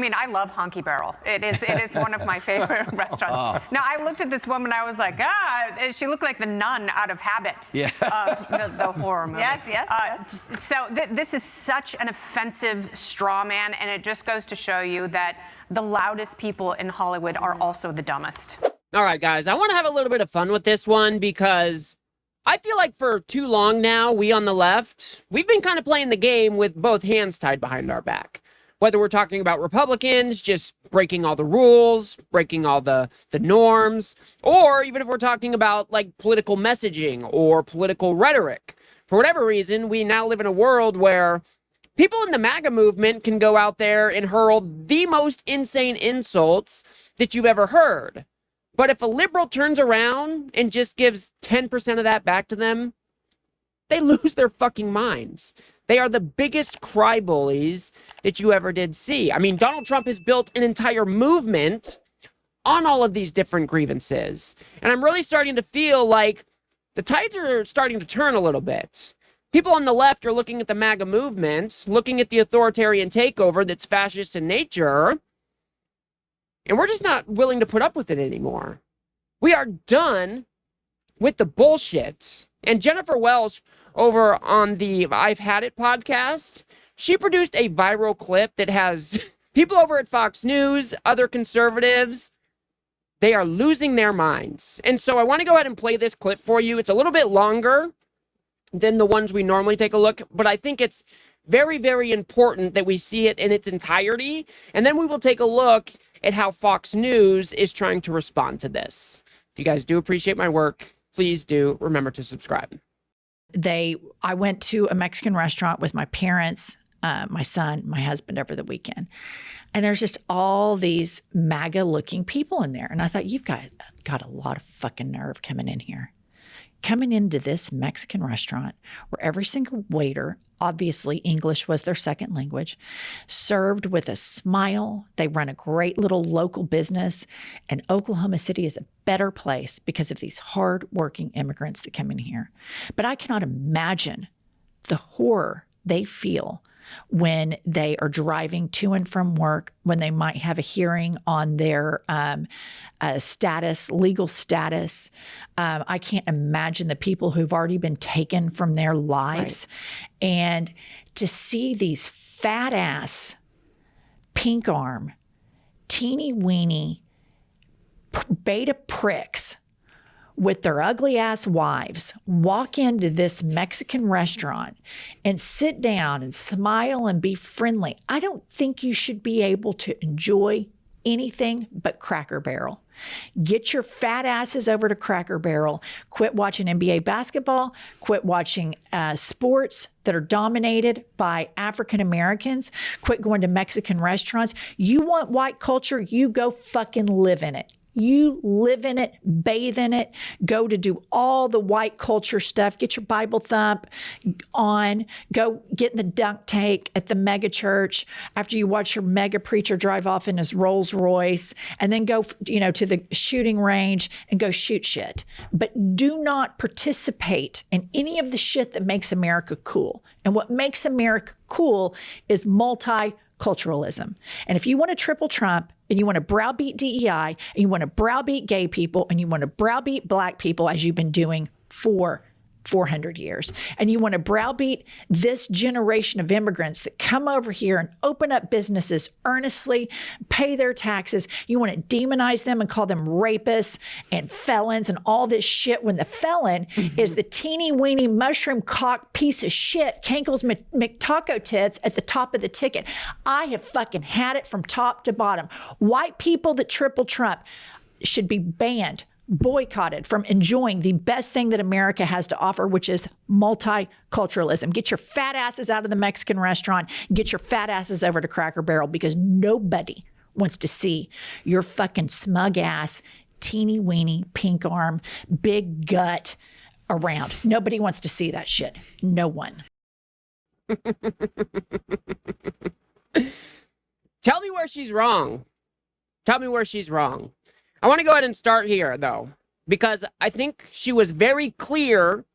I mean, I love Honky Barrel. It is one of my favorite restaurants. Now, I looked at this woman, I was like, she looked like the nun out of Habit. Yeah. The horror movie. Yes. So this is such an offensive straw man, and it just goes to show you that the loudest people in Hollywood are also the dumbest. All right, guys, I want to have a little bit of fun with this one because I feel like for too long now, we on the left, we've been kind of playing the game with both hands tied behind our back. Whether we're talking about Republicans just breaking all the rules, breaking all the norms, or even if we're talking about like political messaging or political rhetoric. For whatever reason, we now live in a world where people in the MAGA movement can go out there and hurl the most insane insults that you've ever heard. But if a liberal turns around and just gives 10% of that back to them, they lose their fucking minds. They are the biggest crybabies that you ever did see. I mean, Donald Trump has built an entire movement on all of these different grievances. And I'm really starting to feel like the tides are starting to turn a little bit. People on the left are looking at the MAGA movement, looking at the authoritarian takeover that's fascist in nature, and we're just not willing to put up with it anymore. We are done with the bullshit. And Jennifer Welch over on the I've Had It podcast, she produced a viral clip that has people over at Fox News, other conservatives, they are losing their minds. And so I want to go ahead and play this clip for you. It's a little bit longer than the ones we normally take a look, but I think it's very, very important that we see it in its entirety. And then we will take a look at how Fox News is trying to respond to this. If you guys do appreciate my work, please do remember to subscribe. I went to a Mexican restaurant with my parents, my son, my husband over the weekend. And there's just all these MAGA looking people in there. And I thought, you've got a lot of fucking nerve coming in here. Coming into this Mexican restaurant where every single waiter, obviously English was their second language, served with a smile. They run a great little local business, and Oklahoma City is a better place because of these hardworking immigrants that come in here. But I cannot imagine the horror they feel when they are driving to and from work, when they might have a hearing on their legal status. I can't imagine the people who've already been taken from their lives. Right. And to see these fat ass, pink arm, teeny weeny beta pricks with their ugly ass wives walk into this Mexican restaurant and sit down and smile and be friendly. I don't think you should be able to enjoy anything but Cracker Barrel. Get your fat asses over to Cracker Barrel. Quit watching NBA basketball. Quit watching sports that are dominated by African Americans. Quit going to Mexican restaurants. You want white culture? You go fucking live in it. You live in it, bathe in it, go to do all the white culture stuff, get your Bible thump on, go get in the dunk tank at the mega church after you watch your mega preacher drive off in his Rolls Royce, and then go, to the shooting range and go shoot shit. But do not participate in any of the shit that makes America cool. And what makes America cool is multiculturalism. And if you want to triple Trump, and you want to browbeat DEI, and you want to browbeat gay people, and you want to browbeat black people, as you've been doing for 400 years, and you want to browbeat this generation of immigrants that come over here and open up businesses earnestly, pay their taxes, you want to demonize them and call them rapists and felons and all this shit, when the felon is the teeny weeny mushroom cock piece of shit, Kankle's McTaco tits at the top of the ticket. I have fucking had it from top to bottom. White people that triple Trump should be banned, boycotted from enjoying the best thing that America has to offer, which is multiculturalism. Get your fat asses out of the Mexican restaurant. Get your fat asses over to Cracker Barrel, because nobody wants to see your fucking smug ass, teeny weeny, pink arm, big gut around. Nobody wants to see that shit. No one. Tell me where she's wrong. Tell me where she's wrong. I want to go ahead and start here, though, because I think she was very clear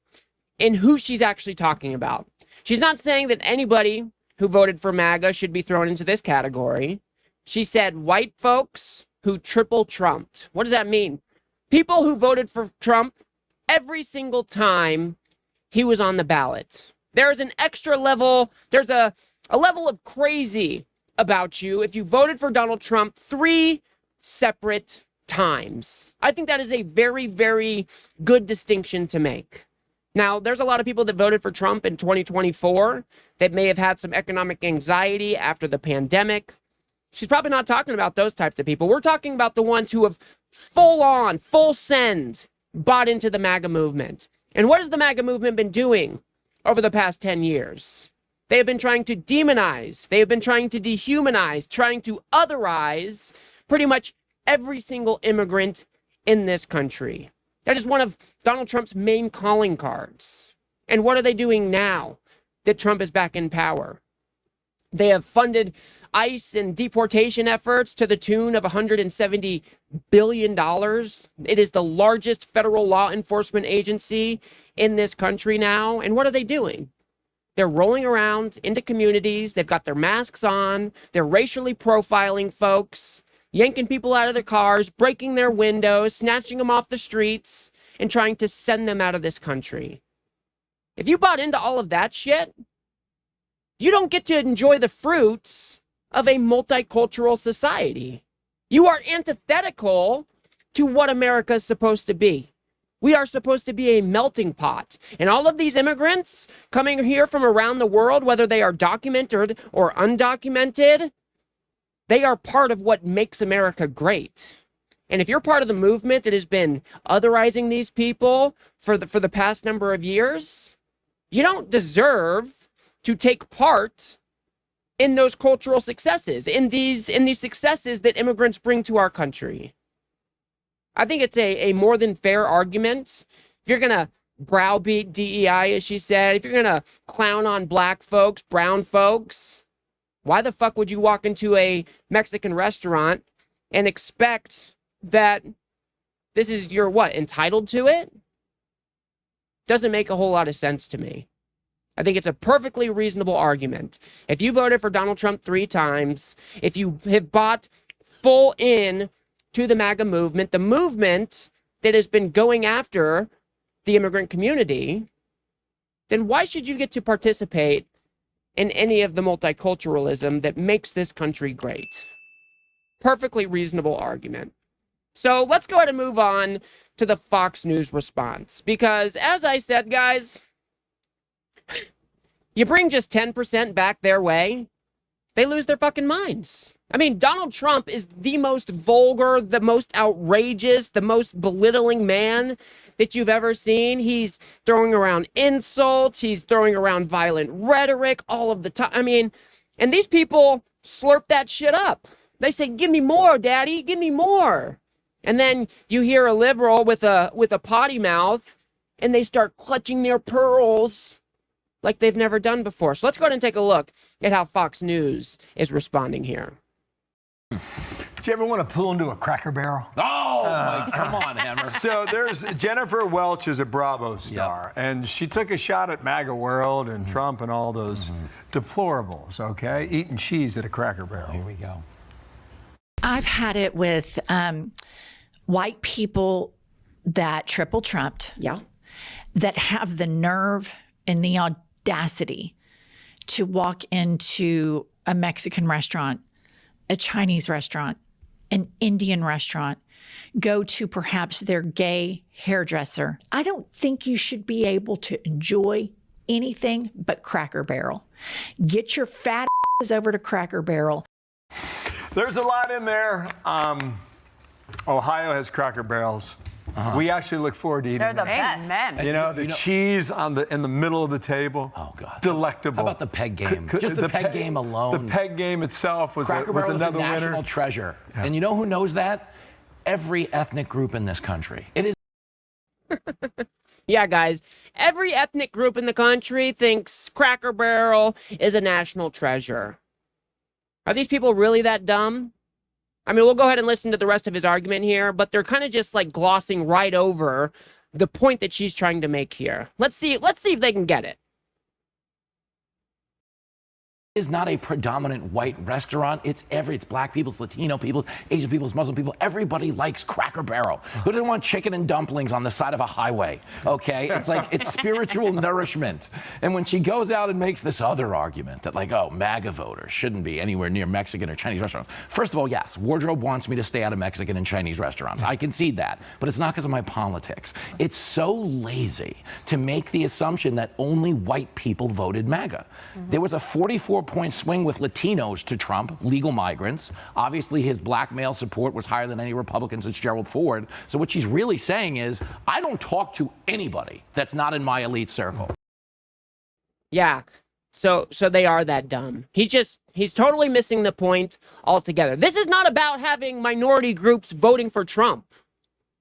in who she's actually talking about. She's not saying that anybody who voted for MAGA should be thrown into this category. She said, white folks who triple trumped. What does that mean? People who voted for Trump every single time he was on the ballot. There's an extra level, there's a level of crazy about you if you voted for Donald Trump 3 separate times. I think that is a very, very good distinction to make. Now, there's a lot of people that voted for Trump in 2024 that may have had some economic anxiety after the pandemic. She's probably not talking about those types of people. We're talking about the ones who have full send bought into the MAGA movement. And what has the MAGA movement been doing over the past 10 years? They have been trying to demonize. They have been trying to dehumanize, trying to otherize pretty much every single immigrant in this country. That is one of Donald Trump's main calling cards. And what are they doing now that Trump is back in power? They have funded ICE and deportation efforts to the tune of $170 billion. It is the largest federal law enforcement agency in this country now. And what are they doing? They're rolling around into communities. They've got their masks on. They're racially profiling folks, yanking people out of their cars, breaking their windows, snatching them off the streets, and trying to send them out of this country. If you bought into all of that shit, you don't get to enjoy the fruits of a multicultural society. You are antithetical to what America is supposed to be. We are supposed to be a melting pot. And all of these immigrants coming here from around the world, whether they are documented or undocumented, they are part of what makes America great. And if you're part of the movement that has been otherizing these people for the past number of years, you don't deserve to take part in those cultural successes, in these successes that immigrants bring to our country. I think it's a more than fair argument. If you're going to browbeat DEI, as she said, if you're going to clown on black folks, brown folks, why the fuck would you walk into a Mexican restaurant and expect that this is your entitled to it? Doesn't make a whole lot of sense to me. I think it's a perfectly reasonable argument. If you voted for Donald Trump 3 times, if you have bought full in to the MAGA movement, the movement that has been going after the immigrant community, then why should you get to participate in any of the multiculturalism that makes this country great? Perfectly reasonable argument. So let's go ahead and move on to the Fox News response. Because as I said, guys, you bring just 10% back their way, they lose their fucking minds. I mean, Donald Trump is the most vulgar, the most outrageous, the most belittling man that you've ever seen. He's throwing around insults. He's throwing around violent rhetoric all of the time. I mean, and these people slurp that shit up. They say, give me more, daddy, give me more. And then you hear a liberal with a potty mouth and they start clutching their pearls like they've never done before. So let's go ahead and take a look at how Fox News is responding here. Do you ever want to pull into a Cracker Barrel? Oh, my, come on, Hammer. So there's Jennifer Welch is a Bravo star, and she took a shot at MAGA World and Trump and all those deplorables, okay? Eating cheese at a Cracker Barrel. Here we go. I've had it with white people that triple trumped, that have the nerve and the audacity to walk into a Mexican restaurant, a Chinese restaurant, an Indian restaurant, go to perhaps their gay hairdresser. I don't think you should be able to enjoy anything but Cracker Barrel. Get your fat asses over to Cracker Barrel. There's a lot in there. Ohio has Cracker Barrels. We actually look forward to eating They're the them. best. You know, the cheese in the middle of the table. Oh, God. Delectable. How about the peg game? Just the peg game alone. The peg game itself was Cracker Barrel is another a national winner. treasure. Yeah. And you know who knows that? Every ethnic group in this country. It is. Yeah, guys, every ethnic group in the country thinks Cracker Barrel is a national treasure. Are these people really that dumb? I mean, we'll go ahead and listen to the rest of his argument here, but they're kind of just like glossing right over the point that she's trying to make here. Let's see if they can get it. is not a predominant white restaurant. It's black people, it's Latino people, Asian people, it's Muslim people. Everybody likes Cracker Barrel. Who doesn't want chicken and dumplings on the side of a highway? Okay, it's like, it's spiritual nourishment. And when she goes out and makes this other argument that like, oh, MAGA voters shouldn't be anywhere near Mexican or Chinese restaurants. First of all, yes, Wardrobe wants me to stay out of Mexican and Chinese restaurants. I concede that, but it's not because of my politics. It's so lazy to make the assumption that only white people voted MAGA. There was a 44-point swing with Latinos to Trump, legal migrants. Obviously, his black male support was higher than any Republican since Gerald Ford. So what she's really saying is, I don't talk to anybody that's not in my elite circle. Yeah. So they are that dumb. He's totally missing the point altogether. This is not about having minority groups voting for Trump.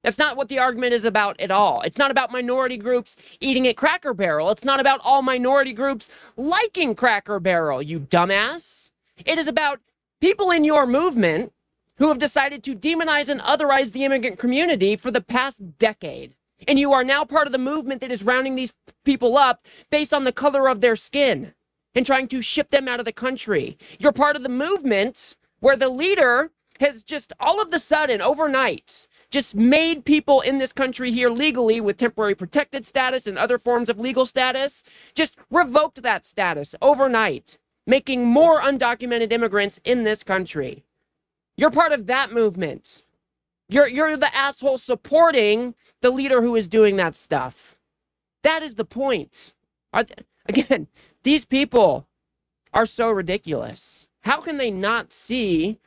That's not what the argument is about at all. It's not about minority groups eating at Cracker Barrel. It's not about all minority groups liking Cracker Barrel, you dumbass. It is about people in your movement who have decided to demonize and otherize the immigrant community for the past decade. And you are now part of the movement that is rounding these people up based on the color of their skin and trying to ship them out of the country. You're part of the movement where the leader has just all of the sudden, overnight, just made people in this country here legally with temporary protected status and other forms of legal status, just revoked that status overnight, making more undocumented immigrants in this country. You're part of that movement. You're the asshole supporting the leader who is doing that stuff. That is the point. Again, these people are so ridiculous. How can they not see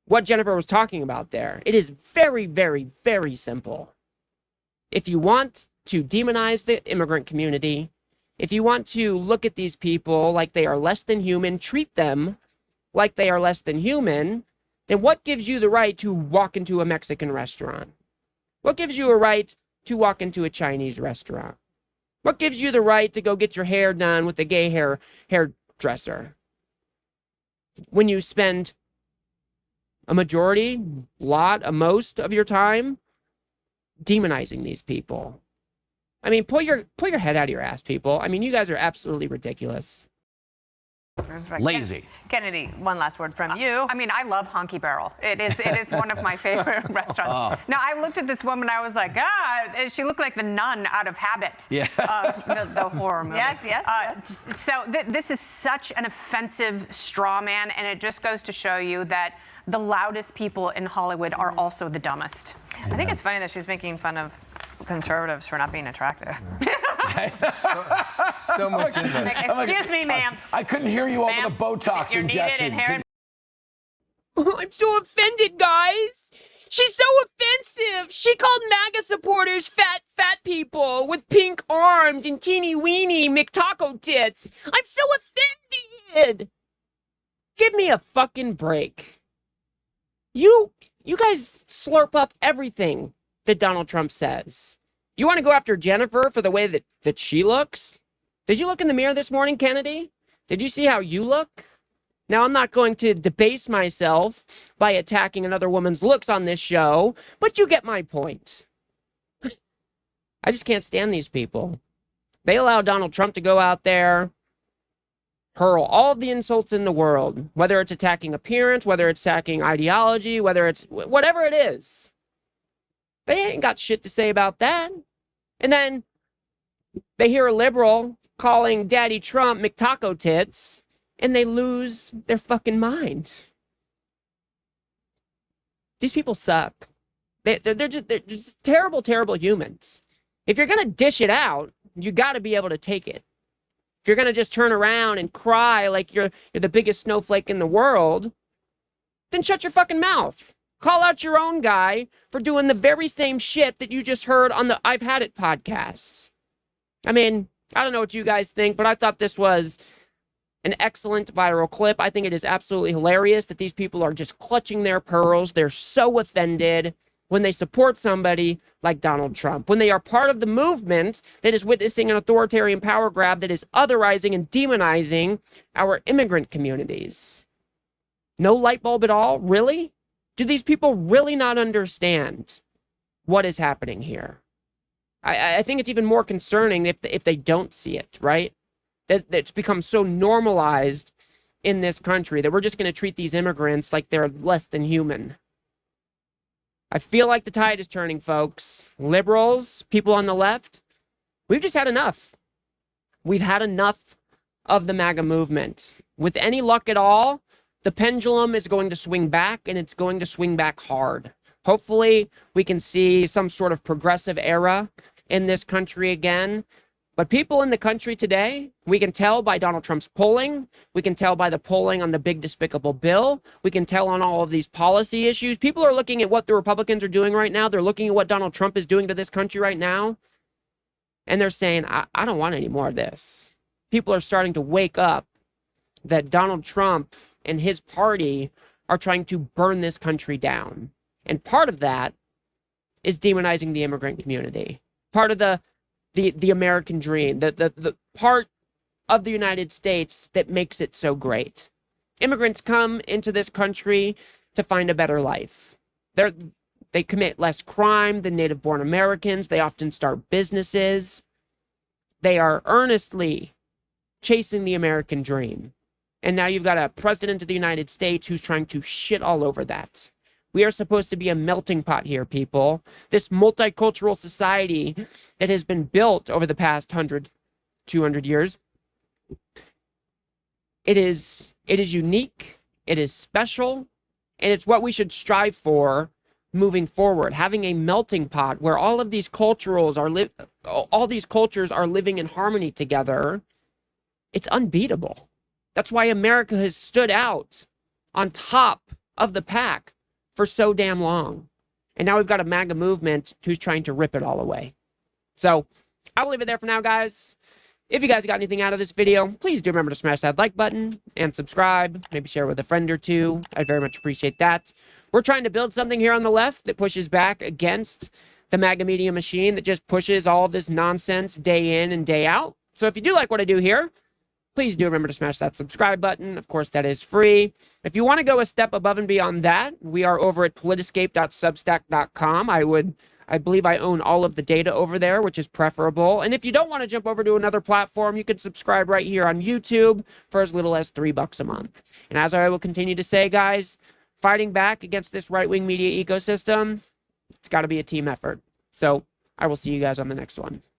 what Jennifer was talking about there? It is very, very, very simple. If you want to demonize the immigrant community, if you want to look at these people like they are less than human, treat them like they are less than human, then what gives you the right to walk into a Mexican restaurant? What gives you a right to walk into a Chinese restaurant? What gives you the right to go get your hair done with a gay hairdresser? When you spend a majority, most of your time demonizing these people. I mean, pull your head out of your ass, people. I mean, you guys are absolutely ridiculous. Lazy. Kennedy, one last word from you. I mean, I love Honky Barrel. It is one of my favorite restaurants. Now, I looked at this woman, I was like, she looked like the nun out of Habit. Yeah. The horror movie. Yes. So this is such an offensive straw man, and it just goes to show you that the loudest people in Hollywood are also the dumbest. I think it's funny that she's making fun of conservatives for not being attractive. So much in there. Excuse me, ma'am. I couldn't hear you over the Botox injection. I'm so offended, guys. She's so offensive. She called MAGA supporters fat people with pink arms and teeny weeny McTaco tits. I'm so offended. Give me a fucking break. You guys slurp up everything that Donald Trump says. You want to go after Jennifer for the way that she looks? Did you look in the mirror this morning, Kennedy? Did you see how you look? Now, I'm not going to debase myself by attacking another woman's looks on this show, but you get my point. I just can't stand these people. They allow Donald Trump to go out there, hurl all the insults in the world, whether it's attacking appearance, whether it's attacking ideology, whether it's whatever it is. They ain't got shit to say about that. And then they hear a liberal calling Daddy Trump McTaco tits, and they lose their fucking mind. These people suck. They're just terrible, terrible humans. If you're gonna dish it out, you got to be able to take it. If you're gonna just turn around and cry like you're the biggest snowflake in the world, then shut your fucking mouth. Call out your own guy for doing the very same shit that you just heard on the I've Had It podcast. I mean, I don't know what you guys think, but I thought this was an excellent viral clip. I think it is absolutely hilarious that these people are just clutching their pearls. They're so offended when they support somebody like Donald Trump, when they are part of the movement that is witnessing an authoritarian power grab that is otherizing and demonizing our immigrant communities. No light bulb at all? Really? Do these people really not understand what is happening here? I think it's even more concerning if they don't see it, right? That it's become so normalized in this country, that we're just going to treat these immigrants like they're less than human. I feel like the tide is turning, folks. Liberals, people on the left, we've just had enough. We've had enough of the MAGA movement. With any luck at all, the pendulum is going to swing back, and it's going to swing back hard. Hopefully, we can see some sort of progressive era in this country again. But people in the country today, we can tell by Donald Trump's polling. We can tell by the polling on the big despicable bill. We can tell on all of these policy issues. People are looking at what the Republicans are doing right now. They're looking at what Donald Trump is doing to this country right now. And they're saying, I don't want any more of this. People are starting to wake up that Donald Trump and his party are trying to burn this country down. And part of that is demonizing the immigrant community. Part of the American dream, the part of the United States that makes it so great. Immigrants come into this country to find a better life. They commit less crime than native-born Americans. They often start businesses. They are earnestly chasing the American dream. And now you've got a president of the United States who's trying to shit all over that. We are supposed to be a melting pot here, people. This multicultural society that has been built over the past 100, 200 years, it is unique, it is special, and it's what we should strive for moving forward. Having a melting pot where all these cultures are living in harmony together, it's unbeatable. That's why America has stood out on top of the pack for so damn long. And now we've got a MAGA movement who's trying to rip it all away. So I will leave it there for now, guys. If you guys got anything out of this video, please do remember to smash that like button and subscribe. Maybe share with a friend or two. I very much appreciate that. We're trying to build something here on the left that pushes back against the MAGA media machine that just pushes all of this nonsense day in and day out. So if you do like what I do here, please do remember to smash that subscribe button. Of course, that is free. If you want to go a step above and beyond that, we are over at politiscape.substack.com. I believe I own all of the data over there, which is preferable. And if you don't want to jump over to another platform, you can subscribe right here on YouTube for as little as $3 a month. And as I will continue to say, guys, fighting back against this right-wing media ecosystem, it's got to be a team effort. So I will see you guys on the next one.